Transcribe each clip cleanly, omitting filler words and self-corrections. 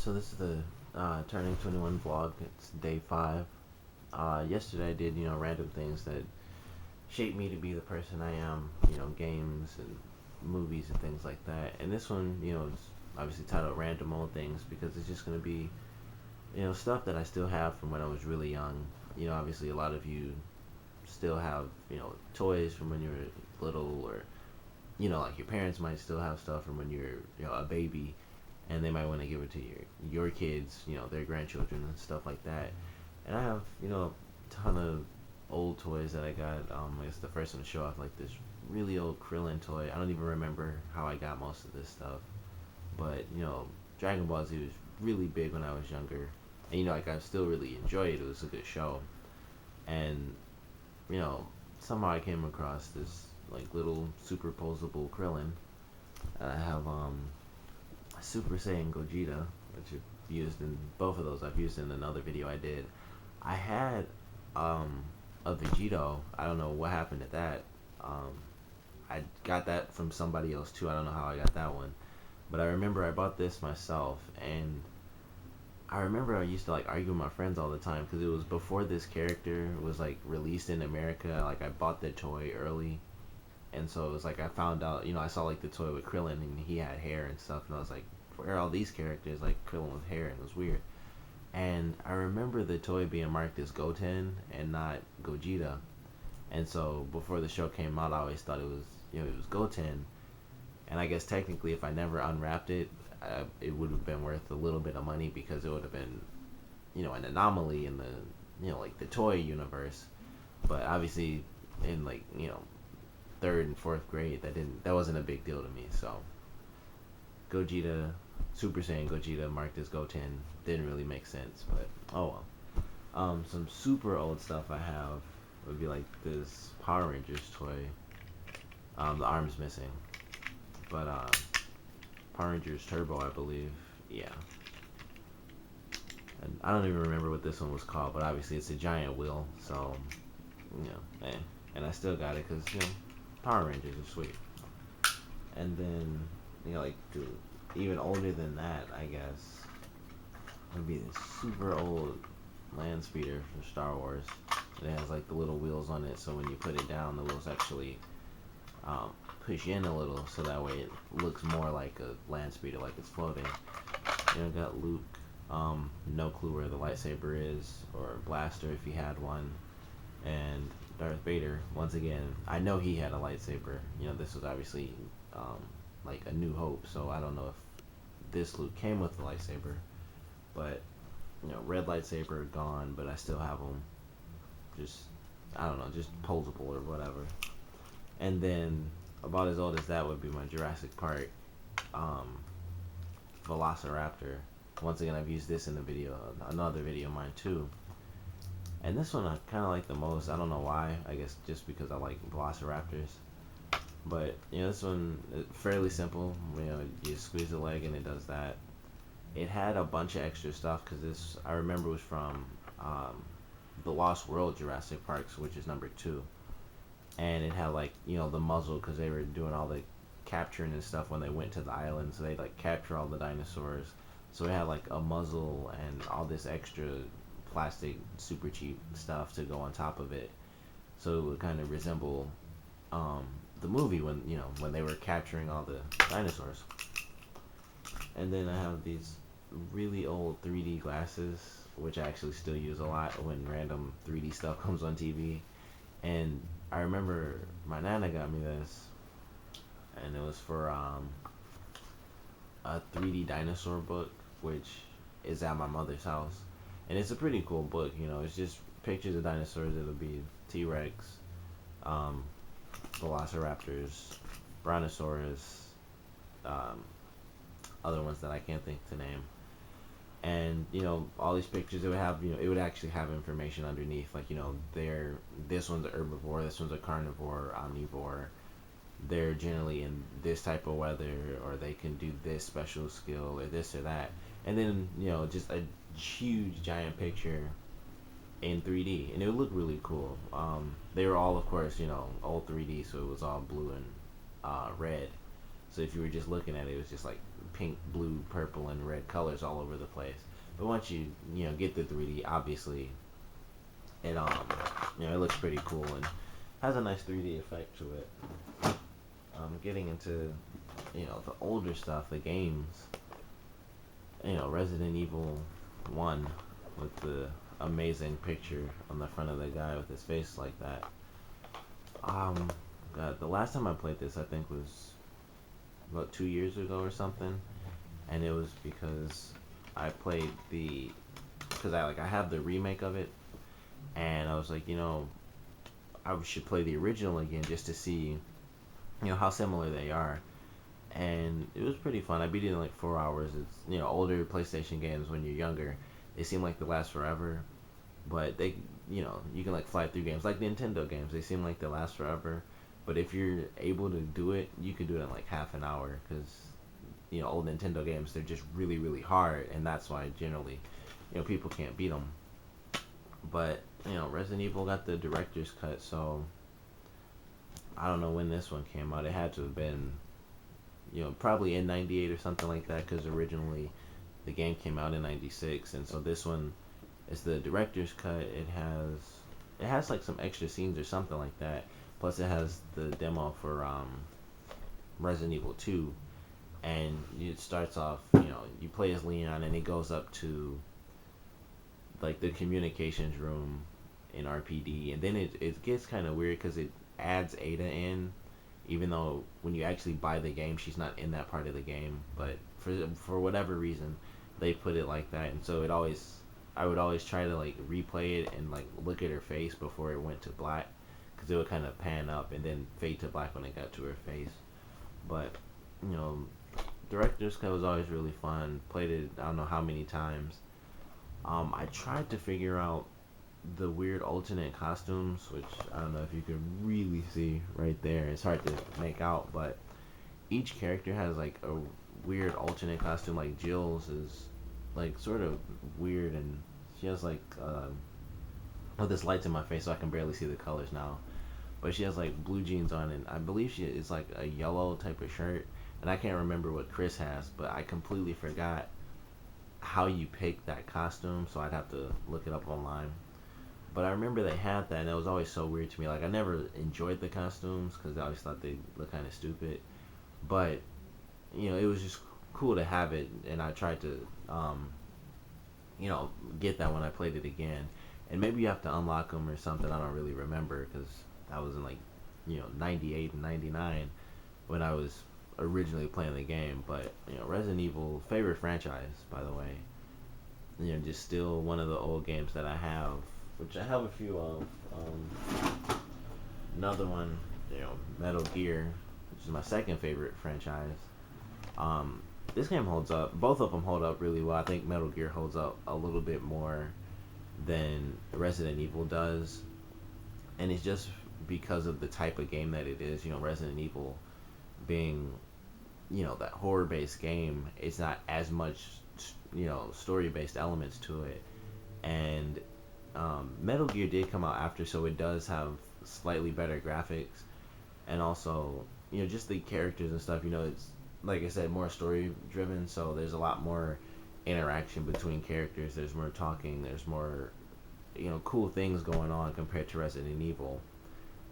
So this is the turning 21 vlog. It's day 5. Yesterday I did, random things that shaped me to be the person I am, games and movies and things like that. And this one, is obviously titled Random Old Things because it's just going to be, stuff that I still have from when I was really young. Obviously a lot of you still have, toys from when you were little, or, like your parents might still have stuff from when you're, a baby, and they might want to give it to your kids, their grandchildren and stuff like that. And I have, a ton of old toys that I got. I guess the first one to show off, like this really old Krillin toy. I don't even remember how I got most of this stuff, but Dragon Ball Z was really big when I was younger, and like I still really enjoyed it. It was a good show, and you know somehow I came across this like little superposable Krillin. And I have Super Saiyan Gogeta, which I've used in both of those. I've used in another video I did. I had a Vegito. I don't know what happened to that. Um, I got that from somebody else too. I don't know how I got that one. But I remember I bought this myself, and I remember I used to like argue with my friends all the time because it was before this character was like released in America. Like I bought the toy early, and so it was like I found out, I saw like the toy with Krillin and he had hair and stuff, and I was like, where are all these characters like Krillin with hair? And it was weird. And I remember the toy being marked as Goten and not Gogeta. And so before the show came out, I always thought it was Goten. And I guess technically, if I never unwrapped it, it would have been worth a little bit of money because it would have been, an anomaly in the, like the toy universe. But obviously, in like, third and fourth grade, that wasn't a big deal to me. So Gogeta, Super Saiyan Gogeta marked as Goten didn't really make sense, but oh well. Some super old stuff I have would be like this Power Rangers toy. The arm's missing, but Power Rangers Turbo, I believe. Yeah, and I don't even remember what this one was called, but obviously it's a giant wheel, so and I still got it because Power Rangers are sweet. And then like even older than that, I guess would be this super old land speeder from Star Wars. It has like the little wheels on it, so when you put it down, the wheels actually um, push in a little, so that way it looks more like a land speeder, like it's floating. Got Luke. No clue where the lightsaber is, or blaster if he had one, and Darth Vader. Once again, I know he had a lightsaber. This was obviously like a New Hope, so I don't know if this Luke came with the lightsaber, but red lightsaber gone, but I still have them. Just I don't know, just posable or whatever. And then about as old as that would be my Jurassic Park um, Velociraptor. Once again, I've used this in the video, another video of mine too. And this one I kind of like the most. I don't know why. I guess just because I like Velociraptors. But this one is fairly simple. You squeeze the leg and it does that. It had a bunch of extra stuff because this I remember was from the Lost World Jurassic Parks, which is number 2, and it had like the muzzle because they were doing all the capturing and stuff when they went to the island, so they like capture all the dinosaurs. So it had like a muzzle and all this extra plastic, super cheap stuff to go on top of it, so it would kind of resemble the movie when they were capturing all the dinosaurs. And then I have these really old 3D glasses, which I actually still use a lot when random 3D stuff comes on TV. And I remember my nana got me this, and it was for a 3D dinosaur book, which is at my mother's house. And it's a pretty cool book, it's just pictures of dinosaurs. It'll be T-Rex, um, Velociraptors, Brontosaurus, um, other ones that I can't think to name. And all these pictures, it would have it would actually have information underneath, like they're this one's a herbivore, this one's a carnivore, omnivore, they're generally in this type of weather, or they can do this special skill or this or that. And then just a huge giant picture in 3D, and it would look really cool. They were all, of course, old 3D, so it was all blue and red. So if you were just looking at it, it was just like pink, blue, purple, and red colors all over the place. But once you get the 3D, obviously it it looks pretty cool and has a nice 3D effect to it. Getting into the older stuff, the games, Resident Evil 1 with the amazing picture on the front of the guy with his face like that. Um, God, the last time I played this, I think was about 2 years ago or something, and it was because I played because I have the remake of it, and I was like, I should play the original again just to see, how similar they are. And it was pretty fun. I beat it in like 4 hours. It's older PlayStation games when you're younger, they seem like they last forever, but they you can like fly through games like Nintendo games. They seem like they last forever, but if you're able to do it, you could do it in like half an hour because old Nintendo games, they're just really really hard, and that's why generally people can't beat them. But Resident Evil got the director's cut, so I don't know when this one came out. It had to have been probably in 98 or something like that, because originally the game came out in 96, and so this one is the director's cut. It has like some extra scenes or something like that, plus it has the demo for Resident Evil 2, and it starts off, you play as Leon, and it goes up to like the communications room in RPD, and then it gets kind of weird because it adds Ada in, even though when you actually buy the game, she's not in that part of the game. But for whatever reason, they put it like that, and so I would always try to like replay it and like look at her face before it went to black, because it would kind of pan up and then fade to black when it got to her face. But director's cut was always really fun. Played it I don't know how many times. I tried to figure out the weird alternate costumes, which I don't know if you can really see right there. It's hard to make out, but each character has like a weird alternate costume. Like Jill's is like sort of weird, and she has like oh, this light's in my face, so I can barely see the colors now. But she has like blue jeans on, and I believe she is like a yellow type of shirt. And I can't remember what Chris has, but I completely forgot how you pick that costume, so I'd have to look it up online. But I remember they had that, and it was always so weird to me. Like, I never enjoyed the costumes because I always thought they looked kind of stupid. But it was just cool to have it, and I tried to get that when I played it again. And maybe you have to unlock them or something. I don't really remember because I was in like 98 and 99 when I was originally playing the game. But Resident Evil, favorite franchise, by the way. Just still one of the old games that I have, which I have a few of. Another one, Metal Gear, which is my second favorite franchise. This game holds up. Both of them hold up really well. I think Metal Gear holds up a little bit more than Resident Evil does, and it's just because of the type of game that it is. Resident Evil being, that horror-based game, it's not as much, story-based elements to it, and Metal Gear did come out after, so it does have slightly better graphics, and also, just the characters and stuff. It's like I said, more story driven, so there's a lot more interaction between characters. There's more talking. There's more, cool things going on compared to Resident Evil,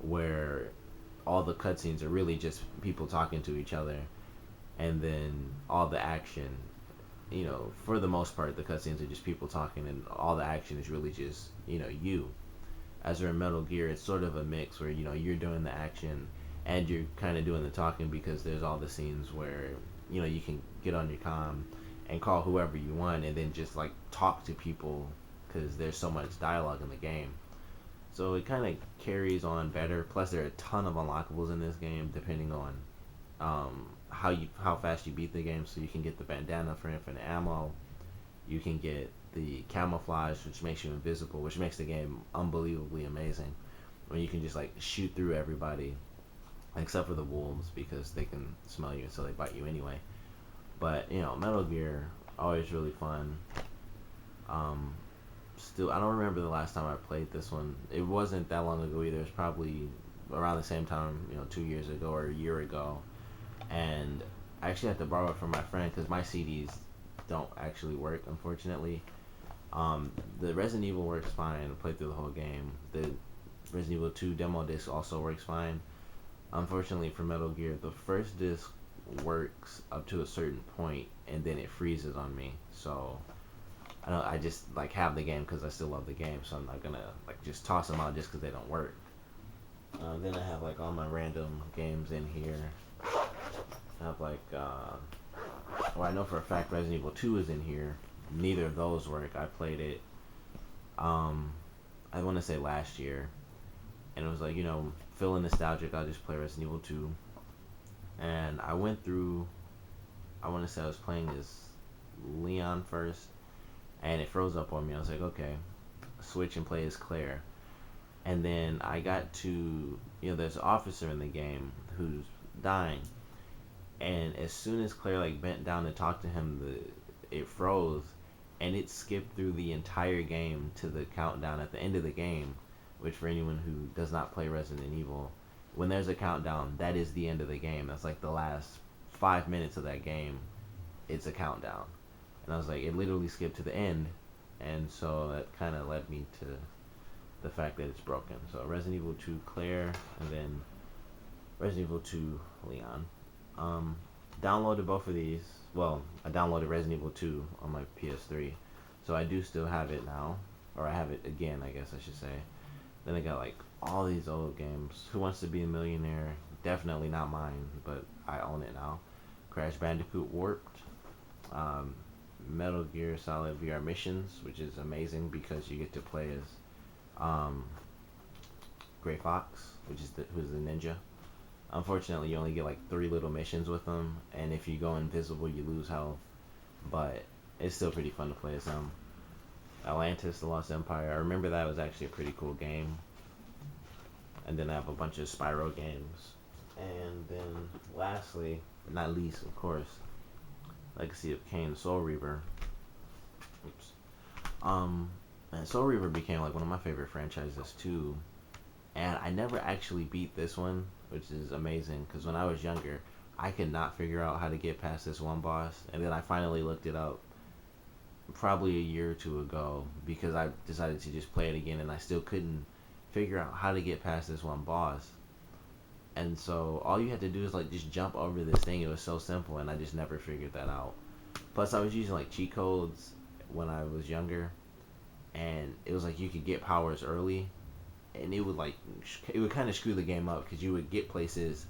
where all the cutscenes are really just people talking to each other, and then all the action. For the most part, the cutscenes are just people talking, and all the action is really just, you. As in Metal Gear, it's sort of a mix where, you're doing the action and you're kind of doing the talking, because there's all the scenes where, you can get on your comm and call whoever you want and then just, like, talk to people because there's so much dialogue in the game. So it kind of carries on better. Plus, there are a ton of unlockables in this game, depending on how fast you beat the game. So you can get the bandana for infinite ammo. You can get the camouflage, which makes you invisible, which makes the game unbelievably amazing. When you can just like shoot through everybody, except for the wolves, because they can smell you, so they bite you anyway. But Metal Gear, always really fun. Still, I don't remember the last time I played this one. It wasn't that long ago either. It was probably around the same time, 2 years ago or a year ago. And I actually had to borrow it from my friend because my CDs don't actually work, unfortunately. The Resident Evil works fine. I played through the whole game. The Resident Evil 2 demo disc also works fine. Unfortunately for Metal Gear, the first disc works up to a certain point and then it freezes on me. So I just like have the game because I still love the game. So I'm not gonna like just toss them out just because they don't work. Then I have like all my random games in here. I have like well, I know for a fact Resident Evil 2 is in here. Neither of those work. I played it. Um, I want to say last year, and it was like feeling nostalgic. I'll just play Resident Evil 2, and I went through. I want to say I was playing as Leon first, and it froze up on me. I was like, okay, switch and play as Claire, and then I got to there's an officer in the game who's dying, and as soon as Claire like bent down to talk to him, it froze, and it skipped through the entire game to the countdown at the end of the game, which for anyone who does not play Resident Evil, when there's a countdown, that is the end of the game. That's like the last 5 minutes of that game. It's a countdown, and I was like, it literally skipped to the end, and so that kind of led me to the fact that it's broken. So Resident Evil 2 Claire, and then Resident Evil 2 Leon. Downloaded both of these. Well, I downloaded Resident Evil 2 on my PS3, so I do still have it now, or I have it again, I guess I should say. Then I got like all these old games. Who Wants to Be a Millionaire? Definitely not mine, but I own it now. Crash Bandicoot Warped. Um, Metal Gear Solid VR Missions, which is amazing because you get to play as um, Gray Fox, who's the ninja. Unfortunately, you only get like 3 little missions with them, and if you go invisible, you lose health. But it's still pretty fun to play as them. Atlantis: The Lost Empire. I remember that was actually a pretty cool game. And then I have a bunch of Spyro games. And then lastly, but not least, of course, Legacy of Kain, Soul Reaver. Oops. And Soul Reaver became like one of my favorite franchises too. And I never actually beat this one, which is amazing because when I was younger, I could not figure out how to get past this one boss, and then I finally looked it up probably a year or two ago because I decided to just play it again, and I still couldn't figure out how to get past this one boss. And so all you had to do is like just jump over this thing. It was so simple, and I just never figured that out. Plus, I was using like cheat codes when I was younger, and it was like you could get powers early, and it would kind of screw the game up because you would get places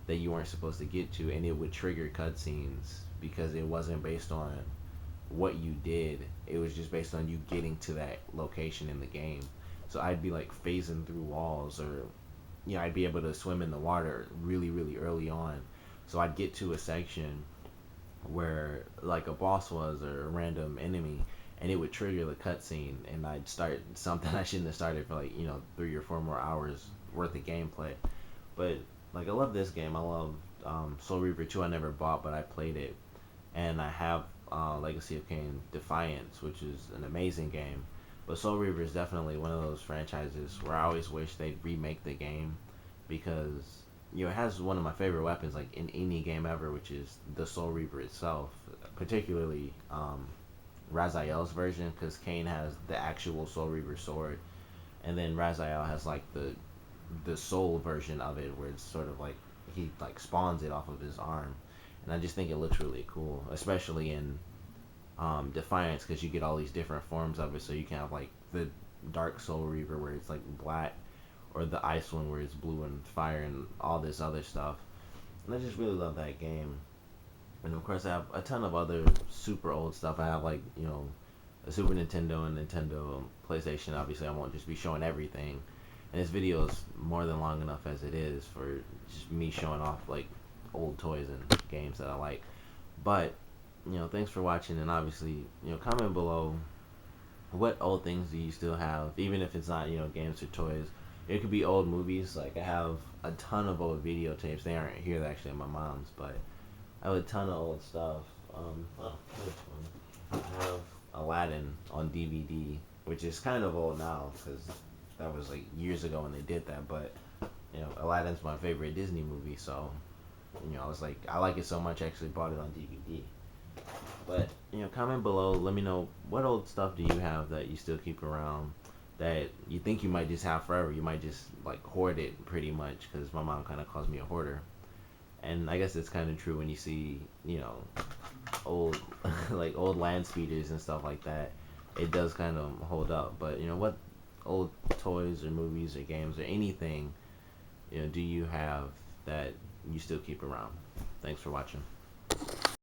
that you weren't supposed to get to, and it would trigger cutscenes because it wasn't based on what you did. It was just based on you getting to that location in the game. So I'd be like phasing through walls, or I'd be able to swim in the water really, really early on. So I'd get to a section where like a boss was or a random enemy, and it would trigger the cutscene, and I'd start something I shouldn't have started for like 3 or 4 more hours worth of gameplay. But like I love this game. I love Soul Reaver 2. I never bought, but I played it, and I have Legacy of Kain Defiance, which is an amazing game. But Soul Reaver is definitely one of those franchises where I always wish they'd remake the game because it has one of my favorite weapons like in any game ever, which is the Soul Reaver itself, particularly Raziel's version, because Kain has the actual Soul Reaver sword, and then Raziel has like the soul version of it, where it's sort of like he like spawns it off of his arm, and I just think it looks really cool, especially in Defiance, because you get all these different forms of it. So you can have like the Dark Soul Reaver where it's like black, or the Ice one where it's blue and fire, and all this other stuff. And I just really love that game. And of course, I have a ton of other super old stuff. I have like a Super Nintendo and Nintendo PlayStation. Obviously, I won't just be showing everything. And this video is more than long enough as it is for just me showing off like old toys and games that I like. But thanks for watching, and obviously, comment below what old things do you still have, even if it's not games or toys. It could be old movies. Like I have a ton of old videotapes. They aren't here, they're actually at my mom's, but I have a ton of old stuff. I have Aladdin on DVD, which is kind of old now because that was like years ago when they did that. But Aladdin's my favorite Disney movie, so I was like, I like it so much, I actually bought it on DVD. But comment below. Let me know what old stuff do you have that you still keep around that you think you might just have forever. You might just like hoard it pretty much because my mom kind of calls me a hoarder, and I guess it's kind of true when you see old like old land speeders and stuff like that. It does kind of hold up. But what old toys or movies or games or anything do you have that you still keep around? Thanks for watching.